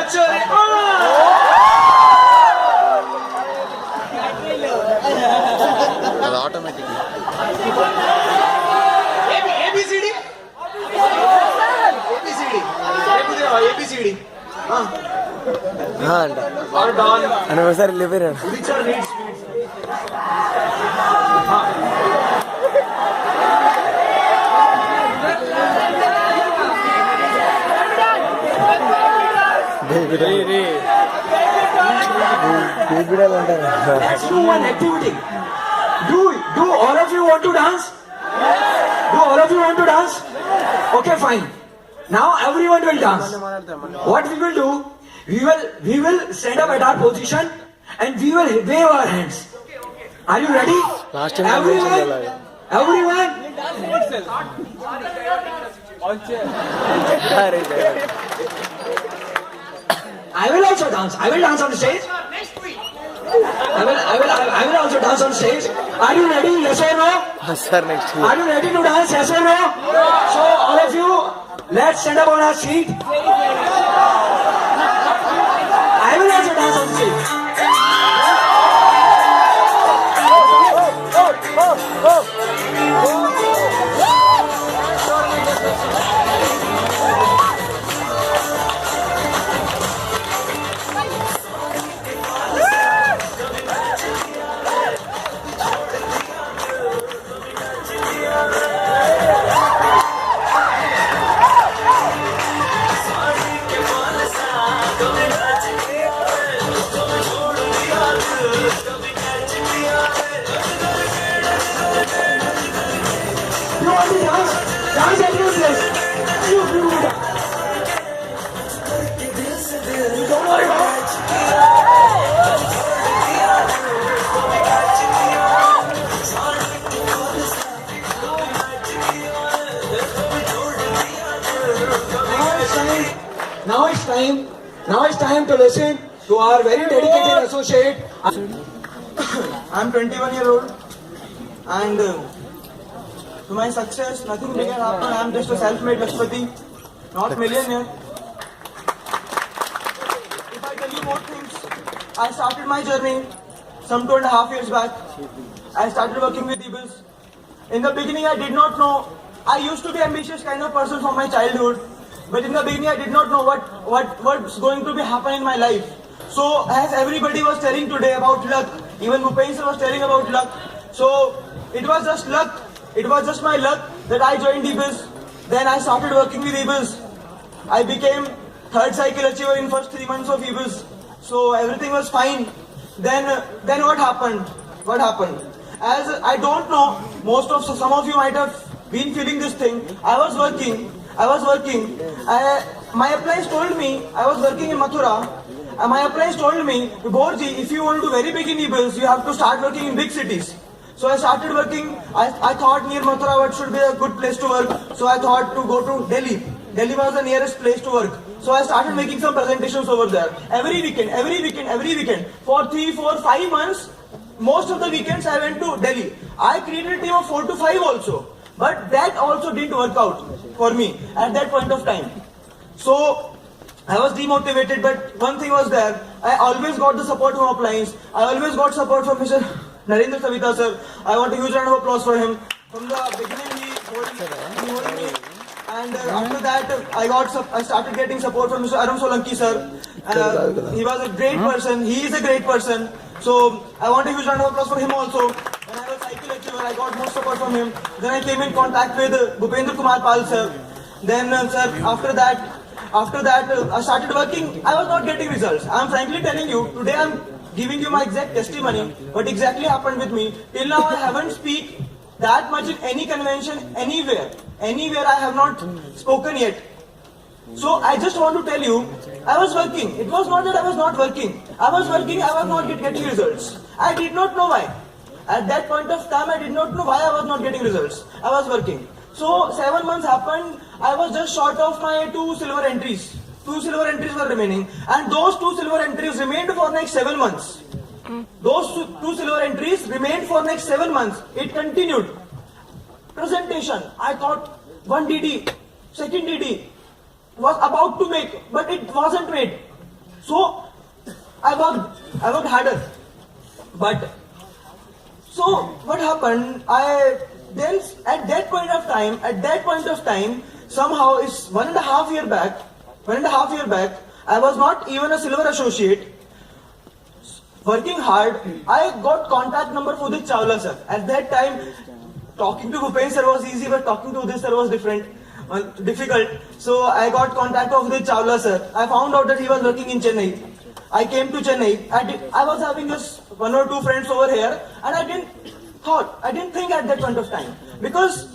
kachori. అది automatic. ABCD. ABCD. అంట అని ఒకసారి వెళ్ళిపోయాను. Which are needs? Let's do one activity. Do all of you want to dance? Do all of you want to dance? Okay, fine. Now everyone will dance. What we will do? We will stand up at our position and we will wave our hands. Are you ready? Last time Everyone. I will also dance. I will dance on the stage. I will also dance on stage. Are you ready? Yes or no? Sir next Are you ready to dance? Yes or no? So all of you, let's stand up on our seat. I will also dance on stage. You want to dance? Dance at your place. You do that. Don't worry about it. Now it's time to listen to our very dedicated associate. I'm 21-year-old and to my success, nothing big has happened. I'm just a self-made Lakshpati, not millionaire. If I tell you more things, I started my journey some 2.5 years back. I started working with Ebels. In the beginning, I did not know. I used to be ambitious kind of person from my childhood, but in the beginning, I did not know what's going to be happen in my life. So, as everybody was telling today about luck, even Bhupen sir was telling about luck. So, it was just luck. It was just my luck that I joined Ebels. Then I started working with Ebels. I became third cycle achiever in first 3 months of Ebels. So everything was fine. Then what happened? What happened? As I don't know, some of you might have been feeling this thing. I was working. My appliance told me, I was working in Mathura. My appliance told me, Borji, if you want to do very big in Ebels, you have to start working in big cities. So I started working. I thought near Mathura what should be a good place to work. So I thought to go to Delhi. Delhi was the nearest place to work. So I started making some presentations over there. Every weekend. For 3, 4, 5 months, most of the weekends I went to Delhi. I created a team of 4 to 5 also. But that also didn't work out for me at that point of time. So I was demotivated, but one thing was there. I always got the support from appliance. I always got support from Mr. Narendra Savita sir. I want a huge round of applause for him. From the beginning, he told me. And after that, I started getting support from Mr. Arun Solanki sir. He was a great person. He is a great person. So I want a huge round of applause for him also. When I was cycle achiever, I got more support from him. Then I came in contact with Bhupendra Kumar Pal sir. Then sir, after that, I started working. I was not getting results. I'm frankly telling you, today I'm giving you my exact testimony. What exactly happened with me. Till now I haven't speak that much in any convention, anywhere. I have not spoken yet. So I just want to tell you, I was working. It was not that I was not working. I was working, I was not getting results. I did not know why. At that point of time, I did not know why I was not getting results. I was working. So 7 months happened, I was just short of my 2 silver entries. 2 silver entries were remaining. And those 2 silver entries remained for next 7 months. Those 2 silver entries remained for next 7 months. It continued. Presentation, I thought 1 DD, second DD was about to make, but it wasn't made. So I worked harder. But so what happened? Then at that point of time, somehow it's 1.5 year back. 1.5 year back, I was not even a silver associate. Working hard, I got contact number for Udit Chawla sir. At that time, talking to Bhupen sir was easy, but talking to Udit sir was difficult. So I got contact of Udit Chawla sir. I found out that he was working in Chennai. I came to Chennai. I was having just 1 or 2 friends over here, and I didn't think at that point of time because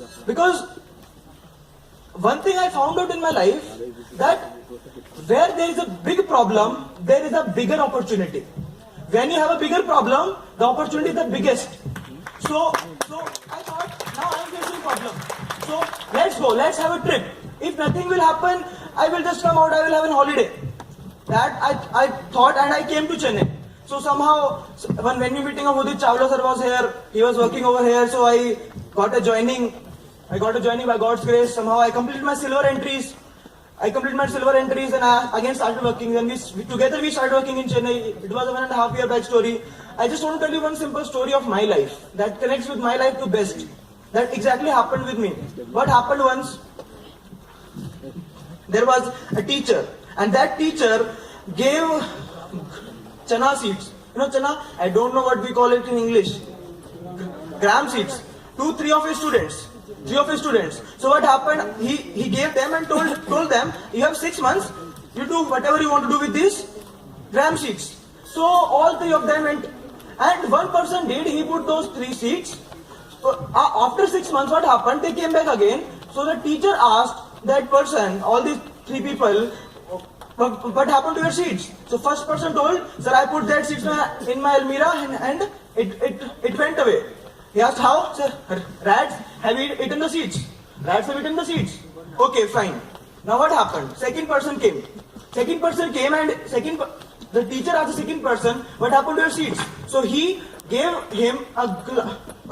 one thing I found out in my life that where there is a big problem, there is a bigger opportunity. When you have a bigger problem, the opportunity is the biggest. So I thought, now I am facing problem. So let's go, let's have a trip. If nothing will happen, I will just come out, I will have a holiday. That I thought, and I came to Chennai. So somehow, when venue meeting of Udit Chawla sir was here, he was working over here, so I got a joining by God's grace. Somehow I completed my silver entries. And I again started working. Then we started working in Chennai. It was a 1.5 year back story. I just want to tell you one simple story of my life that connects with my life to best. That exactly happened with me. What happened once? There was a teacher, and that teacher gave chana seeds. You know chana? I don't know what we call it in English. Gram seeds to 3 of his students. So what happened? He gave them and told them, you have 6 months. You do whatever you want to do with these gram seeds. So all 3 of them went, and one person did. He put those 3 seeds. After 6 months, what happened? They came back again. So the teacher asked that person, all these 3 people, what happened to your seeds? So first person told, sir, I put that seeds in my almirah and it went away. He asked how? Sir, rats have eaten the seeds. Okay, fine. Now what happened? Second person came and the teacher asked the second person, what happened to your seeds? So he gave him a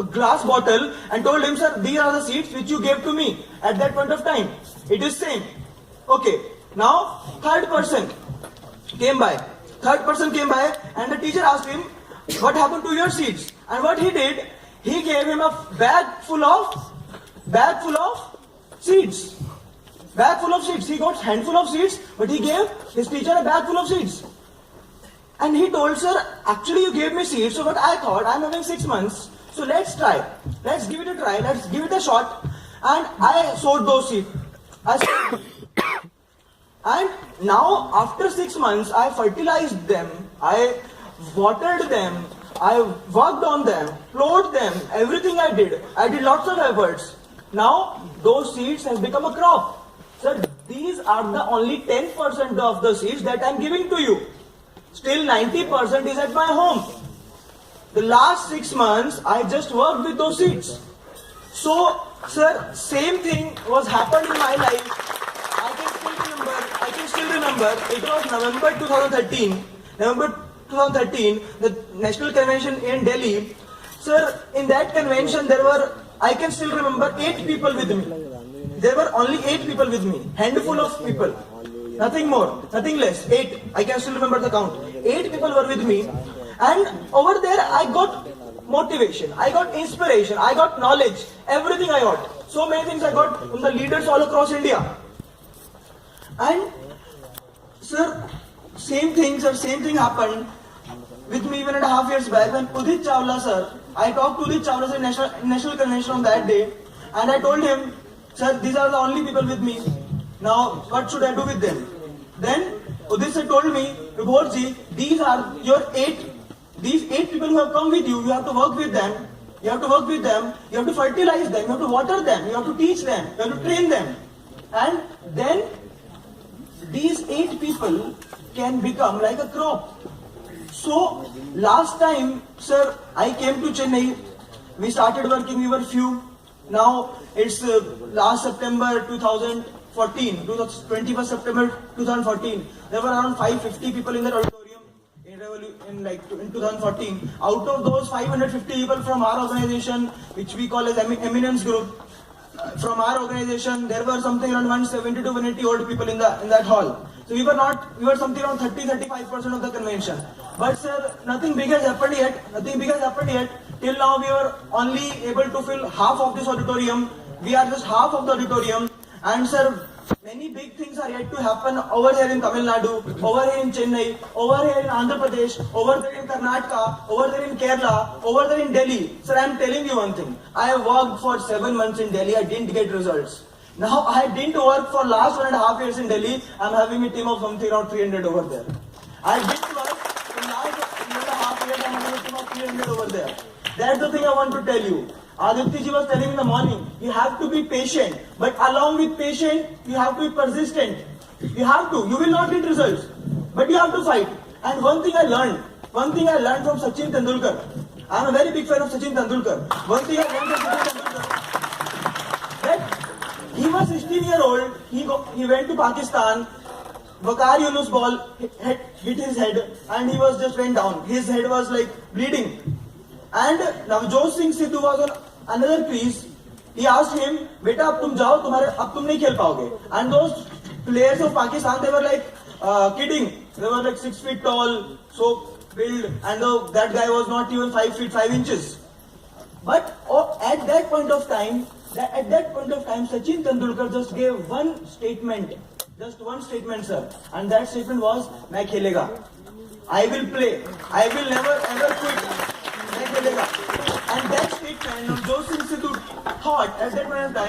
glass bottle and told him, sir, these are the seeds which you gave to me at that point of time. It is same. Okay. Now third person came by and the teacher asked him, what happened to your seeds? And what he did, he gave him a bag full of seeds. He got handful of seeds, but he gave his teacher a bag full of seeds. And he told, sir, actually you gave me seeds, so what I thought, I'm having 6 months, so let's try. Let's give it a try, let's give it a shot. And I sowed those seeds. And now after 6 months, I fertilized them, I watered them, I worked on them, plowed them, everything I did lots of efforts. Now those seeds has become a crop. Sir, these are the only 10% of the seeds that I am giving to you. Still 90% is at my home. The last 6 months I just worked with those seeds. So, sir, same thing was happened in my life. I can still remember, it was November 2013, the National Convention in Delhi. Sir, in that convention there were, I can still remember, 8 people with me. There were only 8 people with me, handful of people. Nothing more, nothing less, 8. I can still remember the count. 8 people were with me. And over there I got motivation, I got inspiration, I got knowledge, everything I got. So many things I got from the leaders all across India. And sir, same thing happened with me 1.5 years back when Udit Chawla sir, I talked to Udit Chawla sir in National Convention on that day, and I told him, sir, these are the only people with me. Now, what should I do with them? Then Udit sir told me, Vibhorji, these are your 8 people who have come with you. You have to work with them. You have to fertilize them. You have to water them. You have to teach them. You have to train them. And then these 8 people can become like a crop. So last time, sir, I came to Chennai. We started working. We were few. Now it's last September 2014, 21st September 2014. There were around 550 people in the auditorium in 2014. Out of those 550 people from our organization, which we call as Eminence Group, from our organization, there were something around 170 to 180 old people in that hall. So we were something around 30-35% of the convention. But sir, nothing big has happened yet. Nothing big has happened yet. Till now we were only able to fill half of this auditorium. We are just half of the auditorium. And sir, many big things are yet to happen over here in Tamil Nadu, over here in Chennai, over here in Andhra Pradesh, over there in Karnataka, over there in Kerala, over there in Delhi. Sir, I am telling you one thing. I have worked for 7 months in Delhi. I didn't get results. Now I didn't work for last 1.5 years in Delhi. I am having a team of something around 300 over there. I didn't work for last 1.5 years. I am having a team of 300 over there. That's the thing I want to tell you. Aditya ji was telling in the morning, you have to be patient. But along with patient, you have to be persistent. You have to. You will not get results. But you have to fight. And one thing I learned from Sachin Tendulkar. I am a very big fan of Sachin Tendulkar. One thing I learned from Sachin Tendulkar, that he was 16-year-old. He went to Pakistan. Waqar Yunus ball hit his head and he was just went down. His head was like bleeding. And Navjot Singh Sidhu was on another crease. He asked him, "Beta, अब तुम जाओ, अब तुम नहीं खेल पाओगे." And those players of Pakistan, they were like kidding. They were like 6 feet tall, so built, and that guy was not even 5 feet 5 inches. But at that point of time, Sachin Tendulkar just gave one statement, sir, and that statement was, "मैं खेलेगा, I will play, I will never ever quit." And that statement, Joseph Sidhu thought at that point of time.